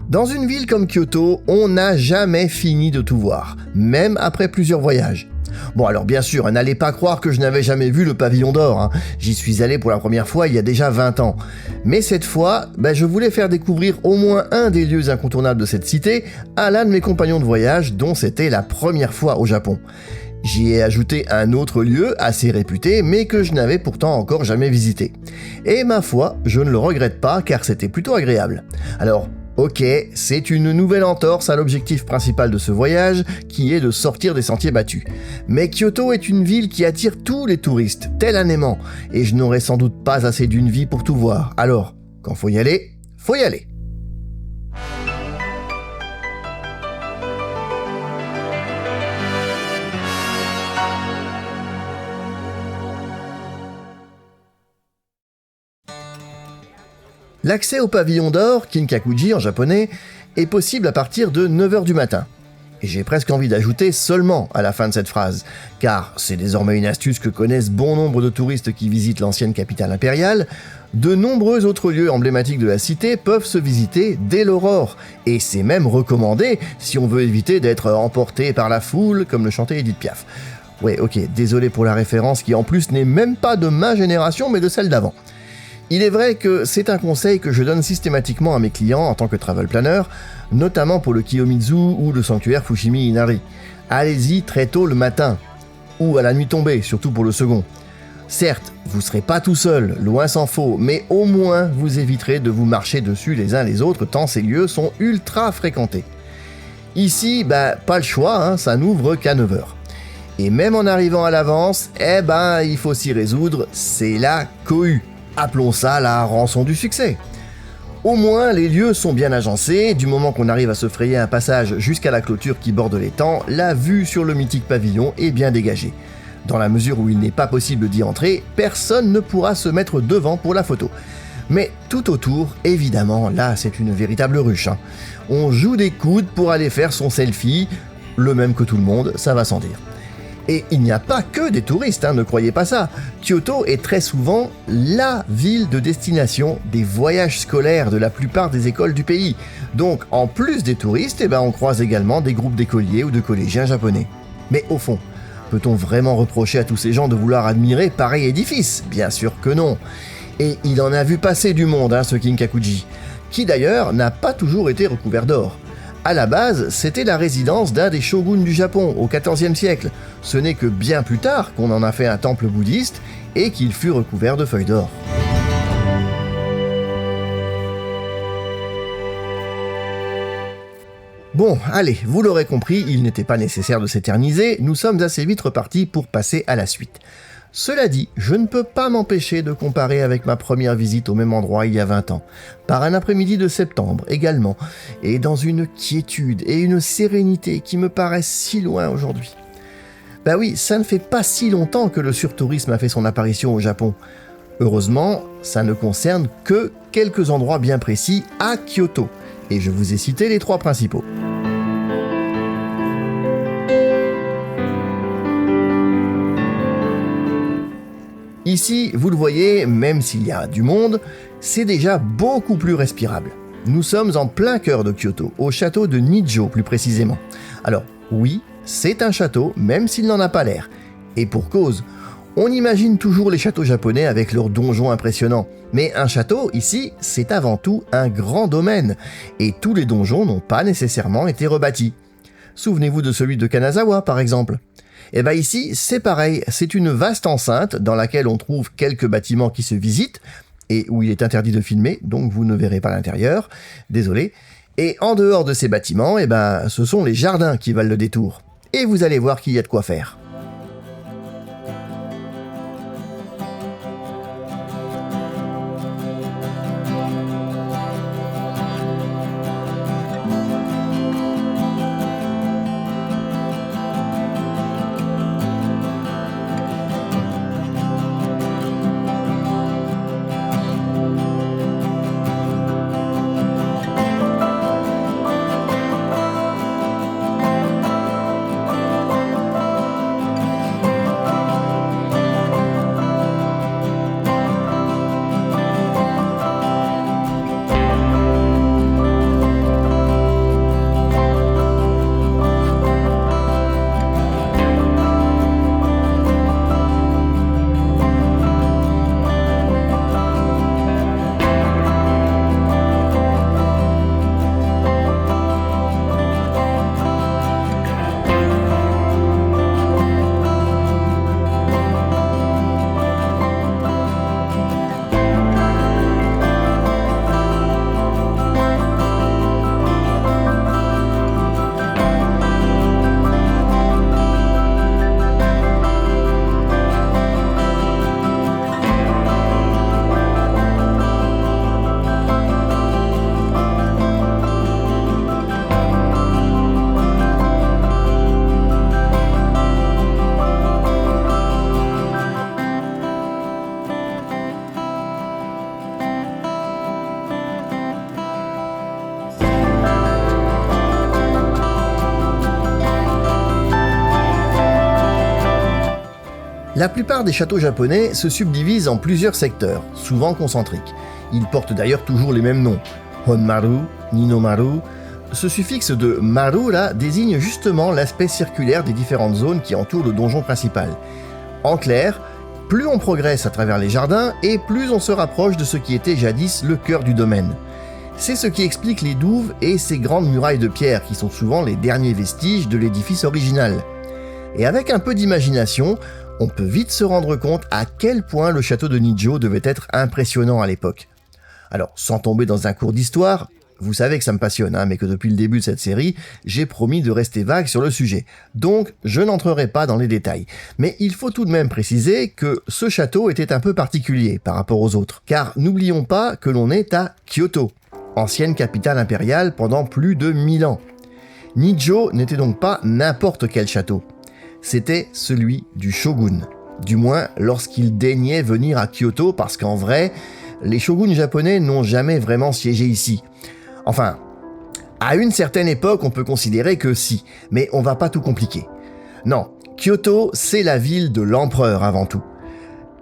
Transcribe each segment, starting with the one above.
Dans une ville comme Kyoto, on n'a jamais fini de tout voir, même après plusieurs voyages. Bon alors bien sûr, n'allez pas croire que je n'avais jamais vu le pavillon d'or, hein. J'y suis allé pour la première fois il y a déjà 20 ans. Mais cette fois, je voulais faire découvrir au moins un des lieux incontournables de cette cité à l'un de mes compagnons de voyage dont c'était la première fois au Japon. J'y ai ajouté un autre lieu assez réputé mais que je n'avais pourtant encore jamais visité. Et ma foi, je ne le regrette pas car c'était plutôt agréable. Alors, ok, c'est une nouvelle entorse à l'objectif principal de ce voyage, qui est de sortir des sentiers battus. Mais Kyoto est une ville qui attire tous les touristes, tel un aimant, et je n'aurai sans doute pas assez d'une vie pour tout voir. Alors, quand faut y aller, faut y aller. L'accès au pavillon d'or, Kinkakuji en japonais, est possible à partir de 9h du matin. Et j'ai presque envie d'ajouter seulement à la fin de cette phrase, car c'est désormais une astuce que connaissent bon nombre de touristes qui visitent l'ancienne capitale impériale. De nombreux autres lieux emblématiques de la cité peuvent se visiter dès l'aurore, et c'est même recommandé si on veut éviter d'être emporté par la foule, comme le chantait Edith Piaf. Ouais, ok, désolé pour la référence qui en plus n'est même pas de ma génération mais de celle d'avant. Il est vrai que c'est un conseil que je donne systématiquement à mes clients en tant que travel planner, notamment pour le Kiyomizu ou le sanctuaire Fushimi Inari. Allez-y très tôt le matin, ou à la nuit tombée, surtout pour le second. Certes, vous serez pas tout seul, loin s'en faut, mais au moins vous éviterez de vous marcher dessus les uns les autres tant ces lieux sont ultra fréquentés. Ici, pas le choix, ça n'ouvre qu'à 9h. Et même en arrivant à l'avance, il faut s'y résoudre, c'est la cohue. Appelons ça la rançon du succès. Au moins, les lieux sont bien agencés, du moment qu'on arrive à se frayer un passage jusqu'à la clôture qui borde l'étang, la vue sur le mythique pavillon est bien dégagée. Dans la mesure où il n'est pas possible d'y entrer, personne ne pourra se mettre devant pour la photo. Mais tout autour, évidemment, là c'est une véritable ruche. On joue des coudes pour aller faire son selfie, le même que tout le monde, ça va sans dire. Et il n'y a pas que des touristes, ne croyez pas ça. Kyoto est très souvent la ville de destination des voyages scolaires de la plupart des écoles du pays. Donc, en plus des touristes, on croise également des groupes d'écoliers ou de collégiens japonais. Mais au fond, peut-on vraiment reprocher à tous ces gens de vouloir admirer pareil édifice ? Bien sûr que non. Et il en a vu passer du monde, ce Kinkakuji, qui d'ailleurs n'a pas toujours été recouvert d'or. À la base, c'était la résidence d'un des shoguns du Japon au XIVe siècle. Ce n'est que bien plus tard qu'on en a fait un temple bouddhiste et qu'il fut recouvert de feuilles d'or. Bon, allez, vous l'aurez compris, il n'était pas nécessaire de s'éterniser, nous sommes assez vite repartis pour passer à la suite. Cela dit, je ne peux pas m'empêcher de comparer avec ma première visite au même endroit il y a 20 ans, par un après-midi de septembre également, et dans une quiétude et une sérénité qui me paraissent si loin aujourd'hui. Oui, ça ne fait pas si longtemps que le surtourisme a fait son apparition au Japon. Heureusement, ça ne concerne que quelques endroits bien précis à Kyoto, et je vous ai cité les 3 principaux. Ici, vous le voyez, même s'il y a du monde, c'est déjà beaucoup plus respirable. Nous sommes en plein cœur de Kyoto, au château de Nijo plus précisément. Alors oui, c'est un château, même s'il n'en a pas l'air. Et pour cause, on imagine toujours les châteaux japonais avec leurs donjons impressionnants. Mais un château, ici, c'est avant tout un grand domaine. Et tous les donjons n'ont pas nécessairement été rebâtis. Souvenez-vous de celui de Kanazawa, par exemple. Ici, c'est pareil, c'est une vaste enceinte dans laquelle on trouve quelques bâtiments qui se visitent, et où il est interdit de filmer, donc vous ne verrez pas l'intérieur, désolé. Et en dehors de ces bâtiments, ce sont les jardins qui valent le détour. Et vous allez voir qu'il y a de quoi faire. La plupart des châteaux japonais se subdivisent en plusieurs secteurs, souvent concentriques. Ils portent d'ailleurs toujours les mêmes noms. Honmaru, Ninomaru. Ce suffixe de maru là désigne justement l'aspect circulaire des différentes zones qui entourent le donjon principal. En clair, plus on progresse à travers les jardins et plus on se rapproche de ce qui était jadis le cœur du domaine. C'est ce qui explique les douves et ces grandes murailles de pierre qui sont souvent les derniers vestiges de l'édifice original. Et avec un peu d'imagination, on peut vite se rendre compte à quel point le château de Nijō devait être impressionnant à l'époque. Alors, sans tomber dans un cours d'histoire, vous savez que ça me passionne, mais que depuis le début de cette série, j'ai promis de rester vague sur le sujet. Donc, je n'entrerai pas dans les détails. Mais il faut tout de même préciser que ce château était un peu particulier par rapport aux autres. Car n'oublions pas que l'on est à Kyoto, ancienne capitale impériale pendant plus de 1000 ans. Nijō n'était donc pas n'importe quel château. C'était celui du shogun. Du moins, lorsqu'il daignait venir à Kyoto, parce qu'en vrai, les shoguns japonais n'ont jamais vraiment siégé ici. Enfin, à une certaine époque, on peut considérer que si, mais on va pas tout compliquer. Non, Kyoto, c'est la ville de l'empereur avant tout.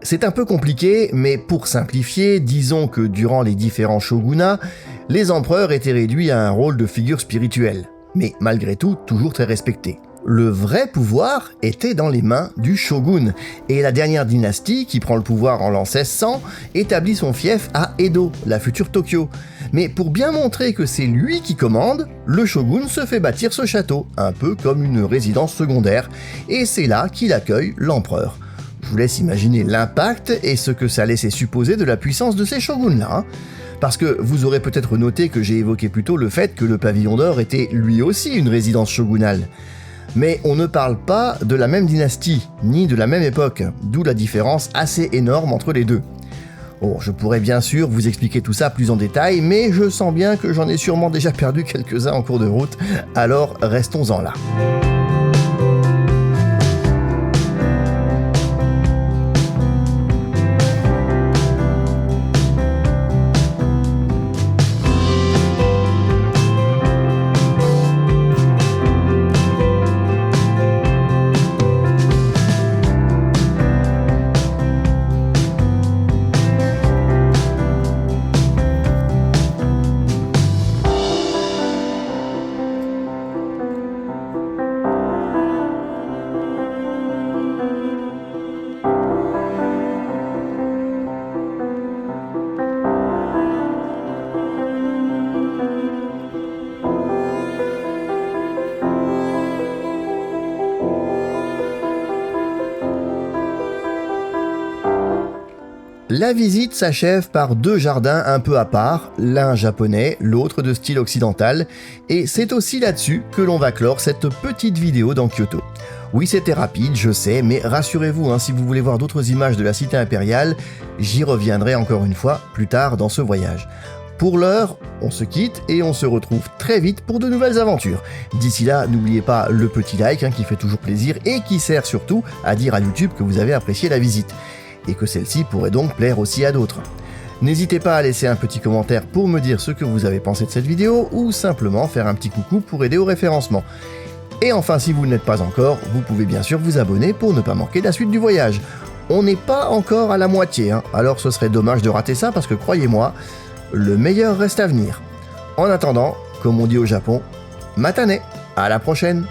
C'est un peu compliqué, mais pour simplifier, disons que durant les différents shogunats, les empereurs étaient réduits à un rôle de figure spirituelle, mais malgré tout, toujours très respectés. Le vrai pouvoir était dans les mains du shogun, et la dernière dynastie, qui prend le pouvoir en l'an 1600, établit son fief à Edo, la future Tokyo. Mais pour bien montrer que c'est lui qui commande, le shogun se fait bâtir ce château, un peu comme une résidence secondaire, et c'est là qu'il accueille l'empereur. Je vous laisse imaginer l'impact et ce que ça laissait supposer de la puissance de ces shoguns-là. Parce que vous aurez peut-être noté que j'ai évoqué plus tôt le fait que le pavillon d'or était lui aussi une résidence shogunale. Mais on ne parle pas de la même dynastie, ni de la même époque, d'où la différence assez énorme entre les deux. Bon, je pourrais bien sûr vous expliquer tout ça plus en détail, mais je sens bien que j'en ai sûrement déjà perdu quelques-uns en cours de route, alors restons-en là. La visite s'achève par deux jardins un peu à part, l'un japonais, l'autre de style occidental, et c'est aussi là-dessus que l'on va clore cette petite vidéo dans Kyoto. Oui, c'était rapide, je sais, mais rassurez-vous, si vous voulez voir d'autres images de la cité impériale, j'y reviendrai encore une fois plus tard dans ce voyage. Pour l'heure, on se quitte et on se retrouve très vite pour de nouvelles aventures. D'ici là, n'oubliez pas le petit like qui fait toujours plaisir et qui sert surtout à dire à YouTube que vous avez apprécié la visite. Et que celle-ci pourrait donc plaire aussi à d'autres. N'hésitez pas à laisser un petit commentaire pour me dire ce que vous avez pensé de cette vidéo ou simplement faire un petit coucou pour aider au référencement. Et enfin, si vous ne l'êtes pas encore, vous pouvez bien sûr vous abonner pour ne pas manquer la suite du voyage. On n'est pas encore à la moitié, alors ce serait dommage de rater ça parce que croyez-moi, le meilleur reste à venir. En attendant, comme on dit au Japon, matane, à la prochaine.